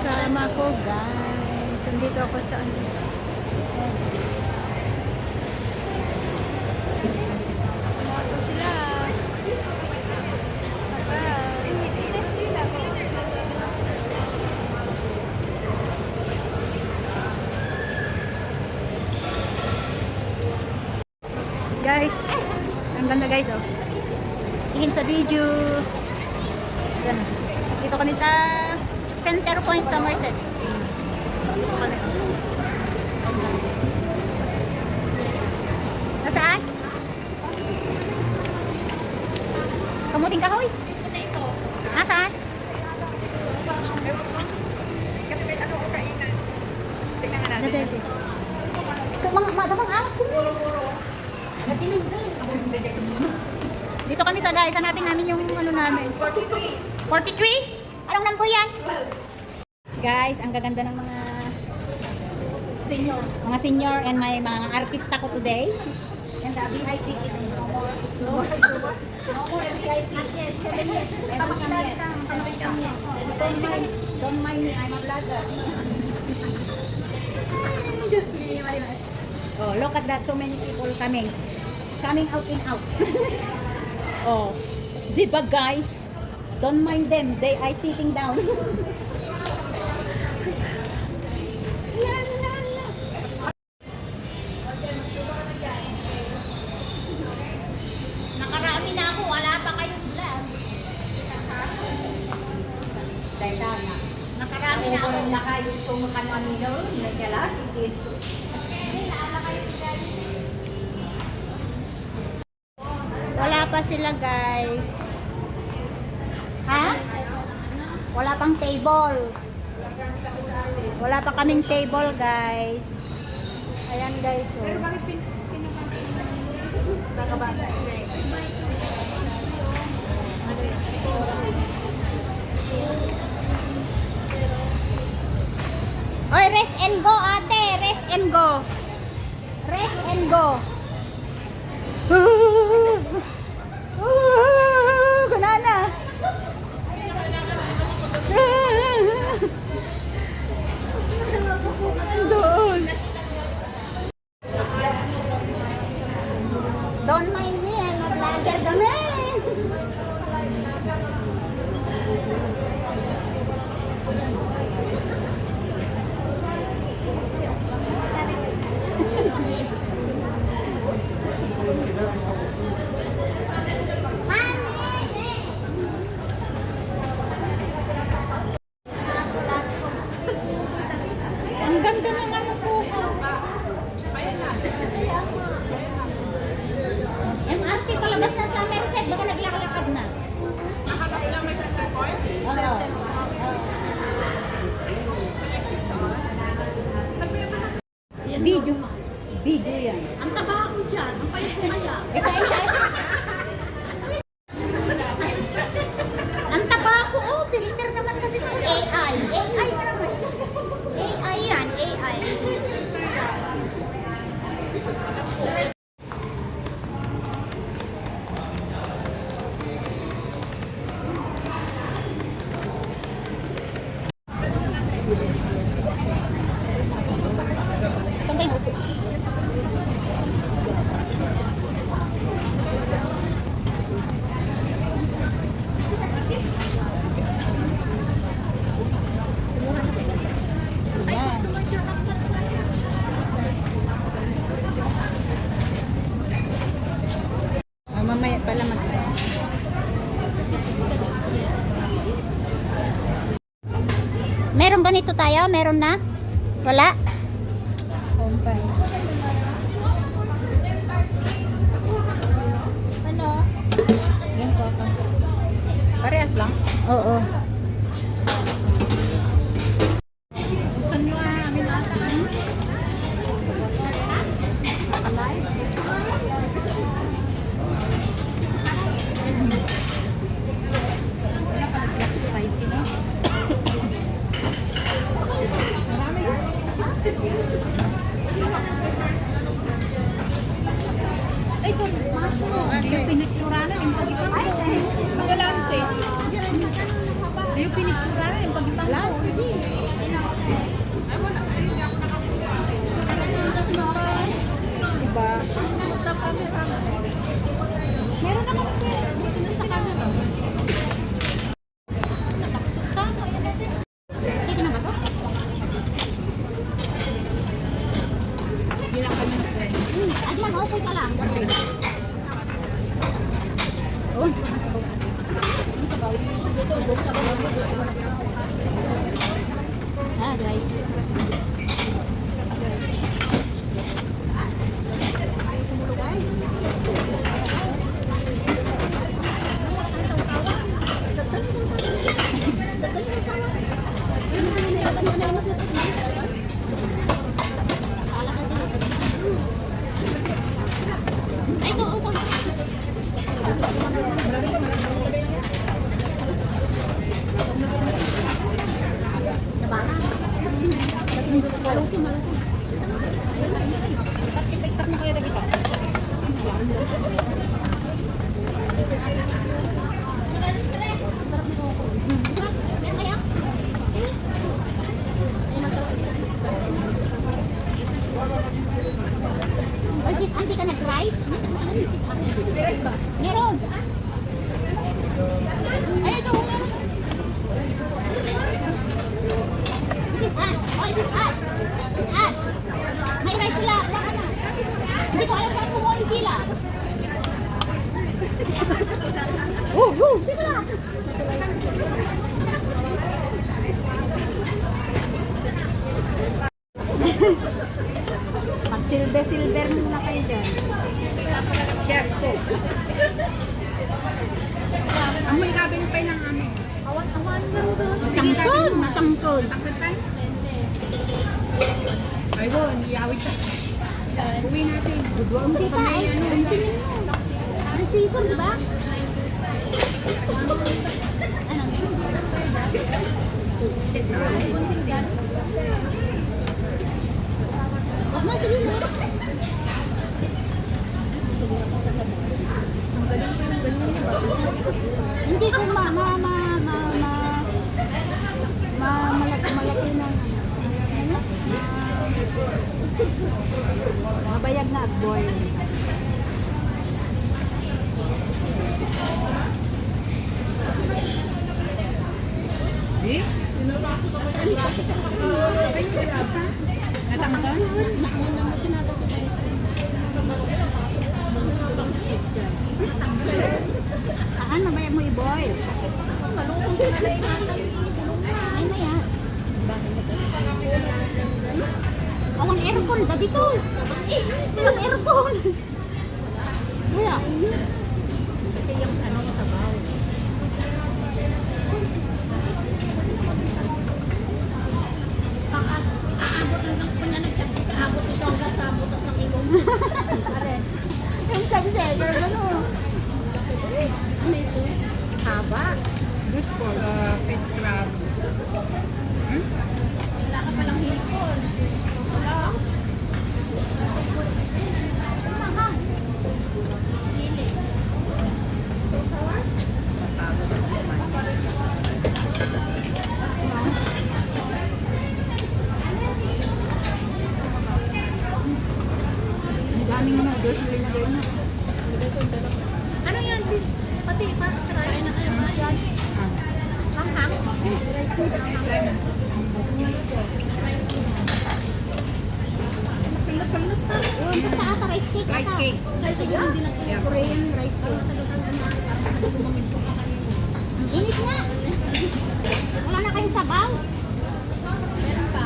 kasama ko, guys. Nandito ako sa ano. Ito sila. Guys, ang ganda guys, oh. Tingin sa video. Diyan. Dito kami sa Center Point, Somerset. Dito kami. Nasaan? Kamuting kahoy? Ito. Nasaan? Kasi may ano kainan. Tingnan nga natin. Dito. Mga madamang awat ko. Dito kami sa guys, hanapin namin yung ano namin. 43. 43? Anong number yan? Guys, ang gaganda ng mga Senior. senior and may mga artista ko today. And the VIP is no more. No more VIP. Ewan kami yan. Don't mind me, I'm a vlogger. Yes, me, Marimas. Oh, look at that, so many people coming. Coming out in out. Oh, diba guys? Don't mind them, they are sitting down. La, la, la. Nakarami na ako, wala pa kayong vlog. Dahil na. Nakarami na ako. Nakayos kung makanamino. Nagyala. Wala pa sila guys. Ha? Wala pang table. Wala pa kaming table guys. Ayan guys. Oh. Pero bakit pinakabata? Oy, rest and go ate. Rest and go. Rest and go. Ganana. Doon. Don't mind me, I'm a vlogger kami. Ang ganda ng ano po. MRT palabas na sa Merced, baka naglalakad na. Nakakailang may center point? Oo. Video. Video yan. Ang taba ko dyan. Ang payat ko kaya. Ang taba ko, oh, filter naman kasi sa AI. AI naman. AI yan, AI. Saan kayo? Ayan. Mamaya pala Meron ganito tayo? Meron na? Wala? Kompay. Ano? Yan po ako. Parehas lang? Oo. Gusto nyo amin ata? Wala pala sila spicy, no? Marami ba? Ay, sorry. Yung pinitsura na, yung pag-ipag. Magalaan, sis. Ay, ito, ito. Maluto, maluto. Ipak mo kayo na kita. Ay, sis, hindi ka nag-try? Meron. Ay, ito, meron. This is us. Oh, this is us. This is us. May rice sila. Wala ka na. Hindi ko alam saan kumuha sila. Dito lang. Mag-silver muna kayo dyan. Chef ko. Amoy gabing pa ng ano. Awan-awan na rin. Matangkol, matangkol. Takot pa? Ay go, iyawit siya. Uwi natin. Hindi pa, ay, pansinin mo. May season, di ba? Ano? Shit na. Huwag na, sige mo. Hindi ko malaki na mabayag na agboy. Eh? Natanggal? Ano ba mo i-boil? Ay na yan. Awang aircon, da dito. Walang aircon. Kaya. Kasi yung ano sa baw. Aabot lang ng pananagsak. Aabot ito hanggang sa abot at ng ilong. Yung sabi siya, ano? Ano ito? Haba. Beautiful. Fish crab. Hmm? Wala ka palang hipon. Wala. Sili. Ang daming mga grocery na doon. Ano yan sis? Pati try na kayo ba yan? Hanghang? Yun, basta ata rice cake. Rice cake. Rice cake? Yeah. Korean rice cake. Ang init nga. Wala na kayong sabaw. Meron pa.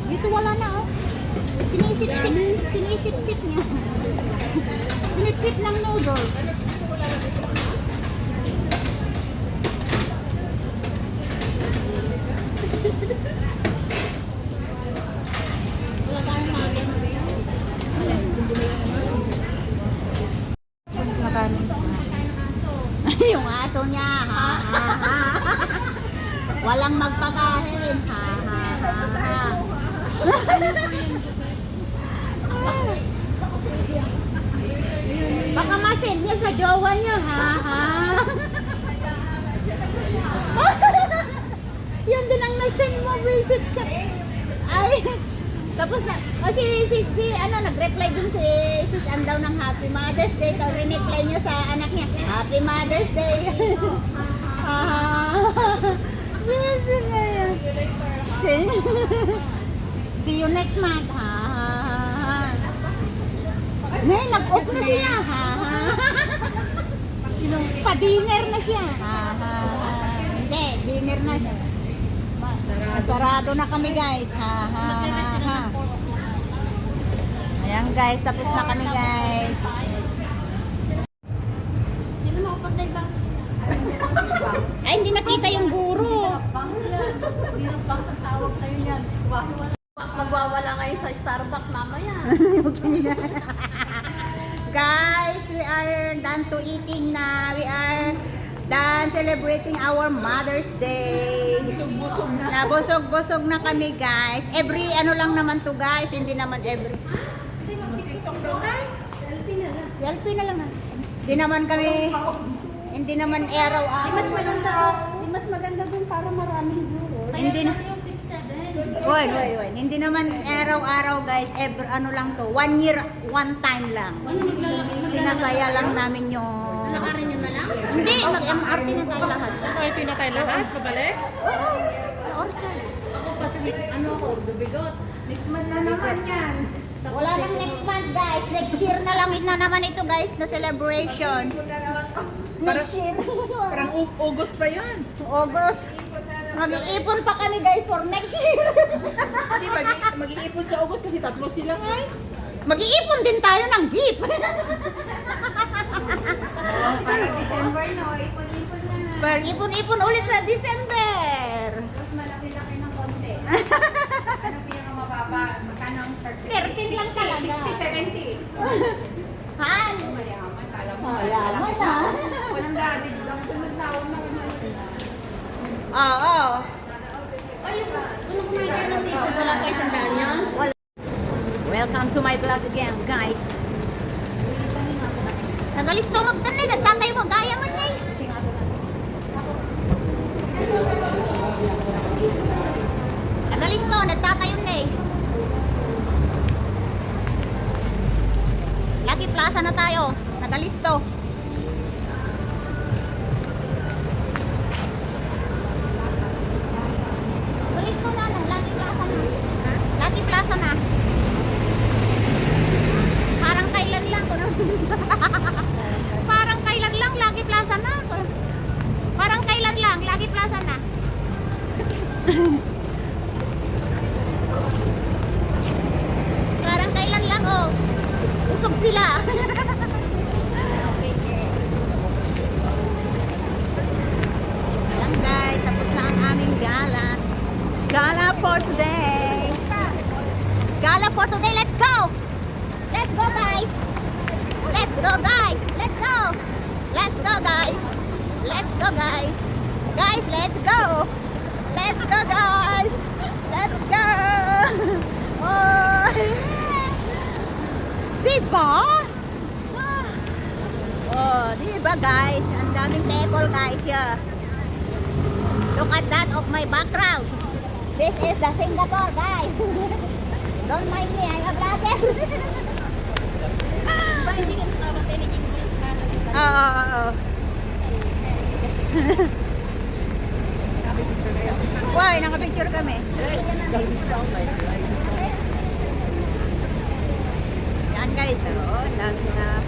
Dito wala na oh. Sinisip-sip niya. Sinipsip ng noodle. Wala tayong magan. Mas maraming yung aso niya. Ha, ha, ha. Walang magpakain. Ha, ha, ha, ha. Baka masin niya sa jowa niya, ha, ha. Yun din ang nasin mo, visit ka. Ay, tapos na, ano, nag-reply dun si Sis Andaw ng Happy Mother's Day. Tapos re-reply niya sa anak niya, Happy Mother's Day. Visit na yan. See you next month, ha, ha, ha. Nay, nag-off na siya, ha, ha. Pa-dinner na siya, ha, ha. Hindi, dinner na siya. Sarado na kami guys, ha, ha, ha, ha. Ayan guys, tapos na kami guys. Ay, hindi nakita yung guro. Meron bang sa tawag sa'yo yan? Magwawala kayo sa Starbucks mamaya. Guys, we are done to eating na. We are done celebrating our Mother's Day. Busog-busog na. Nabusog-busog na kami, guys. Every ano lang naman to, guys. Hindi naman every. TikTok daw na. Selfie na lang. Hindi naman kami, hindi naman araw-araw. Mas maganda dun para maraming viewers. Hindi na. Wait. Hindi naman araw-araw, guys. Ever ano lang to. 1 year, one time lang. Sinasaya lang namin yung... Nakarin nyo na lang? Hindi, mag-MRT na tayo lahat. Nakarin na tayo lahat? Pabalik? Oo. Sa Orca. Ako kasi, ano ko, dubigot. Next month na naman yan. Wala nang next month, guys. Next year na lang na naman ito, guys, na celebration. Next year. Parang August pa yan. August. Mag-iipon pa kami, guys, for next year. Hindi, mag-iipon sa August kasi tatlo sila nga. Mag-iipon din tayo ng gift. Para December, no? Ipon-ipon na. Pero ipon-ipon ulit sa December. Mas malaki-laki ng konti. Ano pinakamababa? Magkano ang 13 lang talaga. 60, 70. Han? Mayaman, kala mo. Mayaman, ha? Walang dadig lang. Pumasawag na Oo. Ano kumain na si Wala pa isang daan yun? Welcome to my vlog again, guys. Nagalisto magtanay, nagtatay mo, gaya man na Nagalisto, nagtatayon na Lucky Plaza na tayo, nagalisto. Nagalisto na lang, Lucky Plaza na. Lucky Plaza na. Parang kailan lang ko Parang kailan lang Lucky Plaza na. Parang kailan lang Lucky Plaza na. Parang kailan lang oh. Usog sila. Ayan guys, tapos na ang aming galas. Gala for today. Gala for today, let's go! Let's go guys! Let's go guys! Let's go! Let's go guys! Let's go guys! Guys, let's go! Let's go guys! Let's go! Oh! Diba? Oh, diba guys? Ang daming people guys yeah. Look at that of my background. This is the Singapore guys. Don't mind me, I'm a vlogger. Ba hindi ka kasama telegin mo yung Canada? Oo. Why, nakapicture kami. Yan guys, oh, dami na